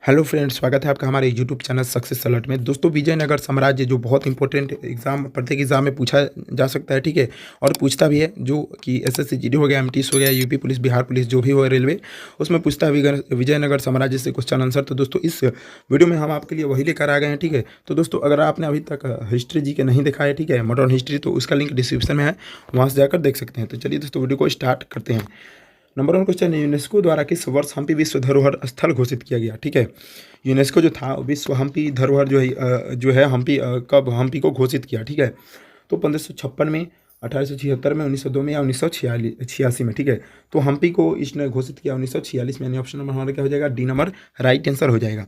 Hello friends, स्वागत है आपका हमारे यूट्यूब चैनल सक्सेस अलर्ट में। दोस्तों, विजयनगर साम्राज्य जो बहुत इंपॉर्टेंट एग्जाम प्रत्येक एग्जाम में पूछा जा सकता है, ठीक है, और पूछता भी है, जो कि एसएससी जीडी हो गया, एमटीएस हो गया, यूपी पुलिस, बिहार पुलिस, जो भी हो रेलवे, उसमें पूछता है विजयनगर साम्राज्य से क्वेश्चन आंसर। तो दोस्तों, इस वीडियो में हम आपके लिए वही लेकर आ गए हैं, ठीक है। तो दोस्तों, अगर आपने अभी तक हिस्ट्री जी के नहीं देखा है, ठीक है, मॉडर्न हिस्ट्री, तो उसका लिंक डिस्क्रिप्शन में है, वहाँ से जाकर देख सकते हैं। तो चलिए दोस्तों, वीडियो को स्टार्ट करते हैं। नंबर 1 क्वेश्चन, यूनेस्को द्वारा किस वर्ष हम्पी विश्व धरोहर स्थल घोषित किया गया, ठीक है। यूनेस्को जो था, विश्व हम्पी धरोहर जो है हम्पी कब हम्पी को घोषित किया, ठीक है। तो 1556 में, 1876 में, 1902 में या 1986 में, ठीक है। तो हम्पी को इसने घोषित किया 1946 में, यानी ऑप्शन नंबर हमारा क्या हो जाएगा, डी नंबर राइट आंसर हो जाएगा।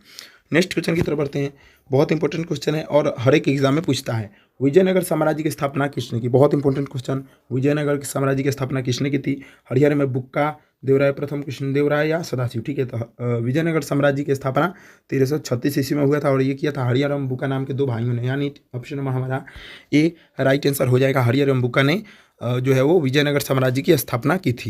नेक्स्ट क्वेश्चन की तरफ बढ़ते हैं। बहुत इंपॉर्टेंट क्वेश्चन है और हर एक एग्जाम में पूछता है। विजयनगर साम्राज्य की स्थापना किसने की? बहुत इंपॉर्टेंट क्वेश्चन। विजयनगर की साम्राज्य की स्थापना किसने की थी? हरिहर में बुक्का देवराय प्रथम, कृष्णदेवराय या सदाशिव, ठीक है। तो विजयनगर साम्राज्य की स्थापना 1336 ईस्वी में हुआ था और ये किया था हरिहर एवं बुक्का नाम के दो भाइयों ने, यानी ऑप्शन नंबर हमारा ए राइट आंसर हो जाएगा। हरिहर एवं बुक्का ने जो है वो विजयनगर साम्राज्य की स्थापना की थी।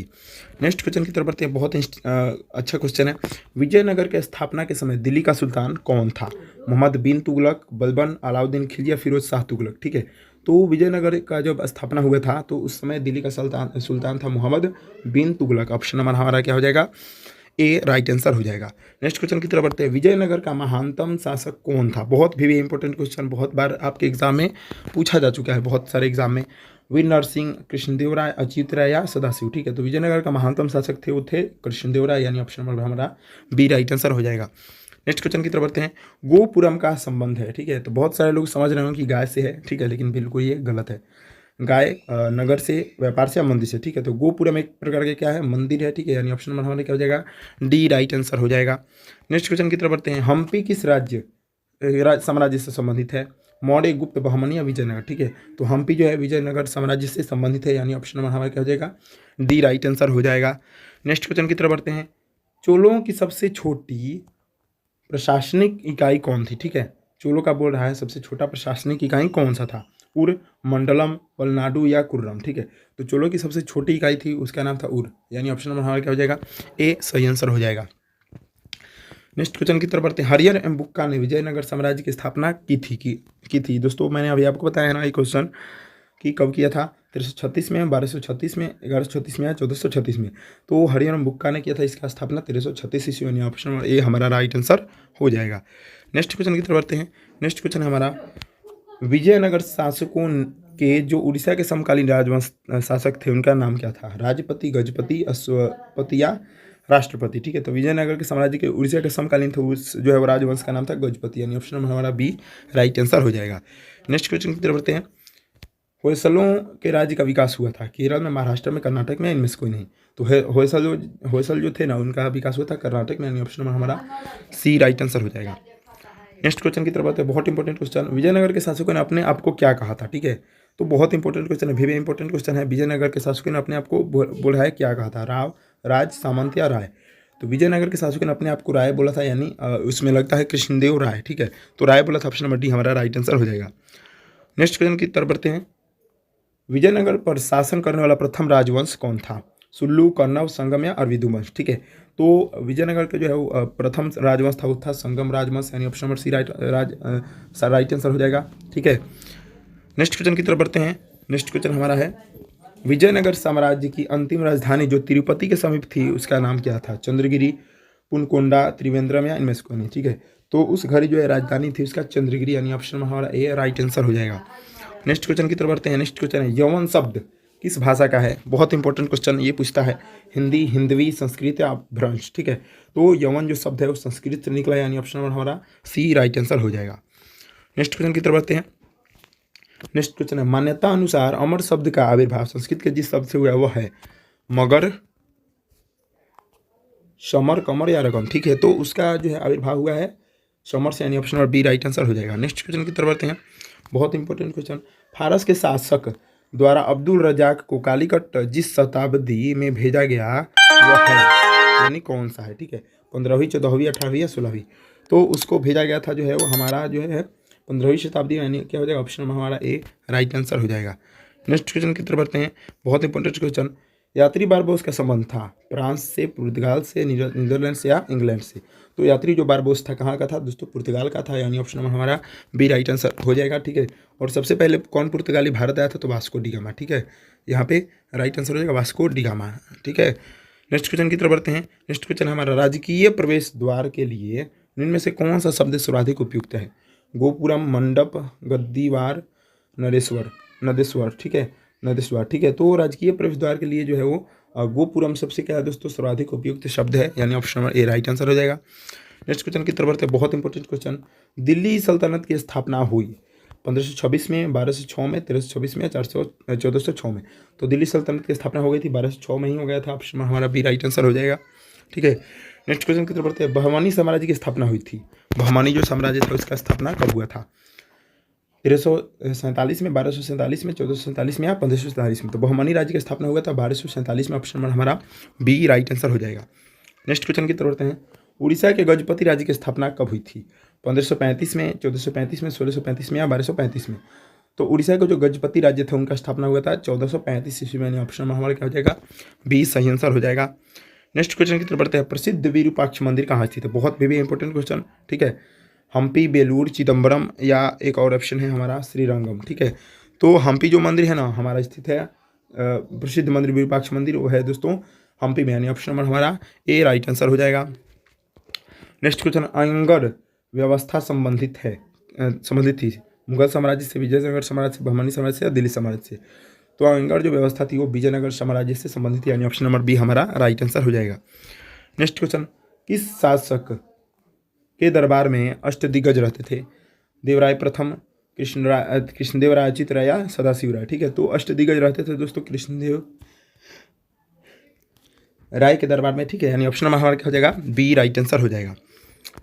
नेक्स्ट क्वेश्चन की तरफ बढ़ते हैं। बहुत अच्छा क्वेश्चन है। विजयनगर के स्थापना के समय दिल्ली का सुल्तान कौन था? मोहम्मद बिन तुगलक, बलबन, अलाउद्दीन खिलजी या फिरोज शाह तुगलक, ठीक है। तो विजयनगर का जब स्थापना हुआ था तो उस समय दिल्ली का सुल्तान था मोहम्मद बिन तुगलक। ऑप्शन नंबर हमारा क्या हो जाएगा, ए राइट आंसर हो जाएगा। नेक्स्ट क्वेश्चन की तरफ बढ़ते हैं। विजयनगर का महानतम शासक कौन था? बहुत भी इंपॉर्टेंट क्वेश्चन, बहुत बार आपके एग्जाम में पूछा जा चुका है, बहुत सारे एग्जाम में। वीर नरसिंह, कृष्णदेवराय, अच्युत राय या सदाशिव, ठीक है। तो विजयनगर का महानतम शासक थे वो थे कृष्णदेवराय, यानी ऑप्शन नंबर हमारा बी राइट आंसर हो जाएगा। नेक्स्ट क्वेश्चन की तरफ बढ़ते हैं। गोपुरम का संबंध है, ठीक है। तो बहुत सारे लोग समझ रहे हो कि गाय से है, ठीक है, लेकिन बिल्कुल ये गलत है। गाय नगर से, व्यापार से या मंदिर से, ठीक है। तो गोपुरम एक प्रकार के क्या है, मंदिर है, ठीक है, यानी ऑप्शन नंबर हमारा क्या हो जाएगा, डी राइट आंसर हो जाएगा। नेक्स्ट क्वेश्चन की तरफ बढ़ते हैं। हम्पी किस साम्राज्य से संबंधित है? मौर्य, गुप्त, बहमनी या विजयनगर, ठीक है। तो हम्पी जो है विजयनगर साम्राज्य से संबंधित है, यानी ऑप्शन नंबर हमारा क्या हो जाएगा, डी राइट आंसर हो जाएगा। नेक्स्ट क्वेश्चन की तरफ बढ़ते हैं। चोलों की सबसे छोटी प्रशासनिक इकाई कौन थी, ठीक है। चोलों का बोल रहा है सबसे छोटा प्रशासनिक इकाई कौन सा था? उर, मंडलम, पलनाडु या कुर्रम, ठीक है। तो चोलों की सबसे छोटी इकाई थी, उसका नाम था उर, यानी ऑप्शन नंबर हमारा क्या हो जाएगा, ए सही आंसर हो जाएगा। नेक्स्ट क्वेश्चन की तरफ बढ़ते हैं। हरिहर एवं बुक्का ने विजयनगर साम्राज्य की स्थापना की थी। दोस्तों, मैंने अभी आपको बताया है ना ये क्वेश्चन कि कब किया था, 1336 में, 1236 में, 1136 में या 1436 में। तो हरिहर एवं बुक्का ने किया था इसका स्थापना 1336 ईस्वी में, ऑप्शन नंबर ए हमारा राइट आंसर हो जाएगा। नेक्स्ट क्वेश्चन की तरफ बढ़ते हैं। नेक्स्ट क्वेश्चन हमारा, विजयनगर शासकों के जो उड़ीसा के समकालीन राजवंश शासक थे उनका नाम क्या था? राजपति, गजपति, अश्वपति या राष्ट्रपति, ठीक है। तो विजयनगर के साम्राज्य के उड़ीसा के समकालीन थे उस जो है वो राजवंश का नाम था गजपति, यानी ऑप्शन नंबर हमारा बी राइट आंसर हो जाएगा। नेक्स्ट क्वेश्चन की तरफ बढ़ते हैं। होयसलों के राज्य का विकास हुआ था केरल में, महाराष्ट्र में, कर्नाटक में, इनमें से कोई नहीं। तो होयसल जो थे ना, उनका विकास हुआ था कर्नाटक में, यानी ऑप्शन नंबर हमारा सी राइट आंसर हो जाएगा। नेक्स्ट क्वेश्चन की तरफ आते हैं। बहुत इंपॉर्टेंट क्वेश्चन। विजयनगर के शासकों ने अपने आप को क्या कहा था, ठीक है। तो बहुत इंपॉर्टेंट क्वेश्चन है, भी इंपॉर्टेंट क्वेश्चन है। विजयनगर के शासकों ने अपने आप को बोला है क्या कहा था, राव, राज, सामंत या राय? तो विजयनगर के शासकों ने अपने आप को राय बोला था, यानी उसमें लगता है कृष्णदेव राय, ठीक है। तो राय बोला था, ऑप्शन नंबर डी हमारा राइट आंसर हो जाएगा। नेक्स्ट क्वेश्चन की तरफ बढ़ते हैं। विजयनगर पर शासन करने वाला प्रथम राजवंश कौन था? सुल्लू, कन्नव, संगम या अरविंदु वंश, ठीक है। तो विजयनगर के जो है वो प्रथम राजवंश था वो था संगम राजवंश, यानी option number C right answer हो जाएगा, ठीक है। नेक्स्ट क्वेश्चन की तरफ बढ़ते हैं। नेक्स्ट क्वेश्चन हमारा है, विजयनगर साम्राज्य की अंतिम राजधानी जो तिरुपति के समीप थी उसका नाम क्या था? चंद्रगिरी, पुनकोंडा, त्रिवेंद्रम या इनमें से कोई नहीं, ठीक है। तो उस घड़ी जो है राजधानी थी उसका चंद्रगिरी, यानी ऑप्शन नंबर हमारा ए राइट आंसर हो जाएगा। नेक्स्ट क्वेश्चन की तरफ बढ़ते हैं। नेक्स्ट क्वेश्चन है, यवन शब्द किस भाषा का है? बहुत इंपॉर्टेंट क्वेश्चन ये पूछता है। हिंदी, हिंदवी, संस्कृत या भ्रंश, ठीक है। तो यवन जो शब्द है वो संस्कृत से निकला, यानी ऑप्शन नंबर हमारा सी राइट आंसर हो जाएगा। नेक्स्ट क्वेश्चन की तरफ बढ़ते हैं। नेक्स्ट क्वेश्चन है, मान्यता अनुसार अमर शब्द का आविर्भाव संस्कृत के जिस शब्द से हुआ है वह है मगर, समर, कमर या रकम, ठीक है। तो उसका जो है आविर्भाव हुआ है समर से, यानी option number B right answer हो जाएगा। नेक्स्ट क्वेश्चन की तरफ बढ़ते हैं। बहुत इंपॉर्टेंट क्वेश्चन। फारस के शासक द्वारा अब्दुल रजाक को कालीकट जिस शताब्दी में भेजा गया वह है, यानी कौन सा है, ठीक है। 15वीं, 14वीं, 18वीं या 16वीं? तो उसको भेजा गया था जो है वो हमारा जो है 15वीं शताब्दी, यानी क्या हो जाएगा, ऑप्शन नंबर हमारा ए राइट आंसर हो जाएगा। नेक्स्ट क्वेश्चन की तरफ बढ़ते हैं। बहुत इंपॉर्टेंट क्वेश्चन। यात्री बारबोस का संबंध था फ्रांस से, पुर्तगाल से, नीदरलैंड से या इंग्लैंड से। तो यात्री जो बारबोस था कहाँ का था दोस्तों, पुर्तगाल का था, यानी ऑप्शन नंबर हमारा बी राइट आंसर हो जाएगा। ठीक है, और सबसे पहले कौन पुर्तगाली भारत आया था, तो वास्को डी गामा। ठीक है, यहाँ पे राइट आंसर हो जाएगा वास्को डी गामा। ठीक है, नेक्स्ट क्वेश्चन की तरफ बढ़ते हैं। नेक्स्ट क्वेश्चन हमारा, राजकीय प्रवेश द्वार के लिए इनमें से कौन सा शब्द सर्वाधिक उपयुक्त है। गोपुरम, मंडप, गद्दीवार, नरेश्वर, नदेश्वर। ठीक है, नदेश्वर। ठीक है, तो राजकीय प्रवेश द्वार के लिए जो है वो गोपुरम सबसे क्या है दोस्तों, सर्वाधिक उपयुक्त शब्द है, यानी option number A right answer हो जाएगा। नेक्स्ट क्वेश्चन की तरफ बढ़ते हैं, बहुत इंपॉर्टेंट क्वेश्चन। दिल्ली सल्तनत की स्थापना हुई 1526 में, 1206 में, 1326 में या 1406 में। तो दिल्ली सल्तनत की स्थापना हो गई थी 1206 में ही हो गया था, ऑप्शन हमारा बी राइट आंसर हो जाएगा। ठीक है, नेक्स्ट क्वेश्चन की तरफ बढ़ते हैं, बहमानी साम्राज्य की स्थापना हुई थी। बहमानी जो साम्राज्य था उसका स्थापना कब हुआ था, 1347 में, 1247 में, 1447 में या 1547 में। तो बहमानी राज्य की स्थापना हुआ था 1247 में, ऑप्शन नंबर हमारा बी राइट आंसर हो जाएगा। नेक्स्ट क्वेश्चन की तरफ बढ़ते हैं, उड़ीसा के गजपति राज्य की स्थापना कब हुई थी, 1535 में, 1435 में, 1635 में या 1235 में। तो उड़ीसा का जो गजपति राज्य था उनका स्थापना हुआ था 1435 ईस्वी में, ऑप्शन नंबर हमारा क्या हो जाएगा, बी सही आंसर हो जाएगा। नेक्स्ट क्वेश्चन की तरफ बढ़ते हैं, प्रसिद्ध विरूपाक्ष मंदिर कहाँ स्थित है, बहुत भी इंपॉर्टेंट क्वेश्चन। ठीक है, हम्पी, बेलूर, चिदम्बरम या एक और ऑप्शन है हमारा श्रीरंगम। ठीक है, तो हम्पी जो मंदिर है ना हमारा स्थित है, प्रसिद्ध मंदिर विरूपाक्ष मंदिर वो है दोस्तों हम्पी में, यानी ऑप्शन नंबर हमारा ए राइट आंसर हो जाएगा। नेक्स्ट क्वेश्चन, अयंगर व्यवस्था संबंधित थी मुगल साम्राज्य से, विजयनगर साम्राज्य से, बहमानी साम्राज्य से या दिल्ली साम्राज्य से। तो अयंगर जो व्यवस्था थी वो विजयनगर साम्राज्य से संबंधित थी, यानी ऑप्शन नंबर बी हमारा राइट आंसर हो जाएगा। नेक्स्ट क्वेश्चन, किस शासक के दरबार में अष्टदिग्गज रहते थे, देवराय प्रथम, कृष्णदेव राय, अच्युत राय या सदाशिव राय। ठीक है, तो अष्टदिग्गज रहते थे दोस्तों कृष्णदेव राय के दरबार में। ठीक है, यानी ऑप्शन नंबर हमारा क्या हो जाएगा, बी राइट आंसर हो जाएगा।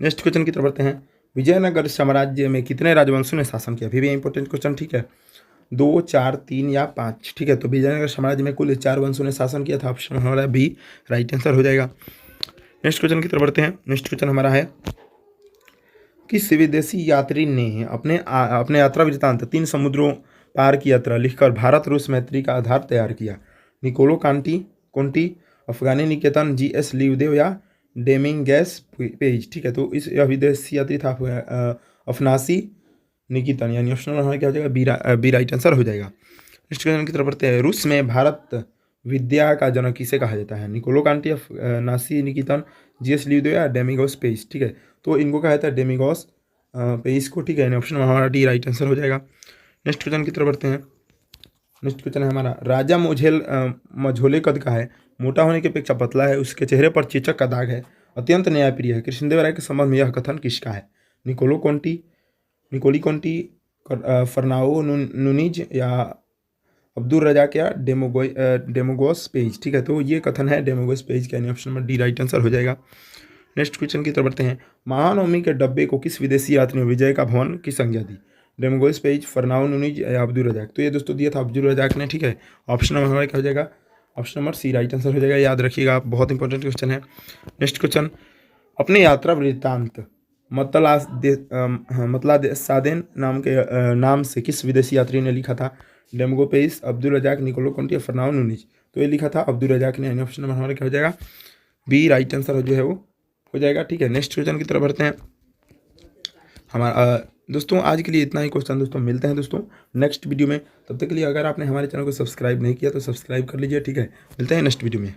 नेक्स्ट क्वेश्चन की तरफ बढ़ते हैं, विजयनगर साम्राज्य में कितने राजवंशों ने शासन किया, अभी भी इंपॉर्टेंट क्वेश्चन। ठीक है, 2, 4, 3 या 5। ठीक है, तो विजयनगर साम्राज्य में कुल 4 वंशों ने शासन किया था, ऑप्शन हमारा बी राइट आंसर हो जाएगा। नेक्स्ट क्वेश्चन की तरफ बढ़ते हैं। नेक्स्ट क्वेश्चन हमारा है, किस विदेशी यात्री ने अपने यात्रा वृत्तांत 3 समुद्रों पार की यात्रा लिखकर भारत रूस मैत्री का आधार तैयार किया, निकोलो कोंटी, अफगानी निकेतन, जी.एस. लिवदेव या डेमिंगेस पेज। ठीक है, तो इस विदेशी यात्री था अफनासी निकेतन, यानी ऑप्शन हमारा क्या हो जाएगा, बी राइट आंसर हो जाएगा। नेक्स्ट क्वेश्चन की तरफ बढ़ते हैं, रूस में भारत विद्या का जनक किसे कहा जाता है, निकोलो कांटी, अफनासी निकेतन, जी.एस. लिवदेव या डेमिगोस पेज। ठीक है, तो इनको कहा जाता है डेमिगोस पेज को। ठीक है, ऑप्शन हमारा डी राइट आंसर हो जाएगा। नेक्स्ट क्वेश्चन की तरफ बढ़ते हैं। नेक्स्ट क्वेश्चन है हमारा, राजा मझोले कद का है, मोटा होने की अपेक्षा पतला है, उसके चेहरे पर चेचक का दाग है, अत्यंत न्यायप्रिय है। कृष्णदेव राय के संबंध में यह कथन किसका है, निकोली कोंटी, फर्नाओ नुनीज या अब्दुल रजाक या डेमोगोस पेज। ठीक है, तो ये कथन है डेमोगोस पेज का, यानी option number D right answer हो जाएगा। नेक्स्ट क्वेश्चन की तरफ बढ़ते हैं, महानवमी के डब्बे को किस विदेशी यात्री ने विजय का भवन की संज्ञा दी, डेमोगोस पेज, फर्नाओ नुनीज या अब्दुल रजाक। तो ये दोस्तों दिया था अब्दुल रजाक ने। ठीक है, ऑप्शन नंबर हमारा क्या हो जाएगा, option number C right answer हो जाएगा, याद रखिएगा, बहुत इंपॉर्टेंट क्वेश्चन है। नेक्स्ट क्वेश्चन, अपने यात्रा वृत्तांत सादेन नाम से किस विदेशी यात्री ने लिखा था, Domingo Paes, Abdul Razzaq, Niccolo Conti या फर्नाओ नुनीज। तो ये लिखा था अब्दुल रजाक ने, यानी ऑप्शन नंबर हमारा क्या हो जाएगा, बी राइट आंसर जो है वो हो जाएगा। ठीक है, नेक्स्ट क्वेश्चन की तरफ बढ़ते हैं। हमारा दोस्तों आज के लिए इतना ही क्वेश्चन दोस्तों, मिलते हैं दोस्तों नेक्स्ट वीडियो में। तब तक के लिए अगर आपने हमारे चैनल को सब्सक्राइब नहीं किया तो सब्सक्राइब कर लीजिए। ठीक है, मिलते हैं नेक्स्ट वीडियो में।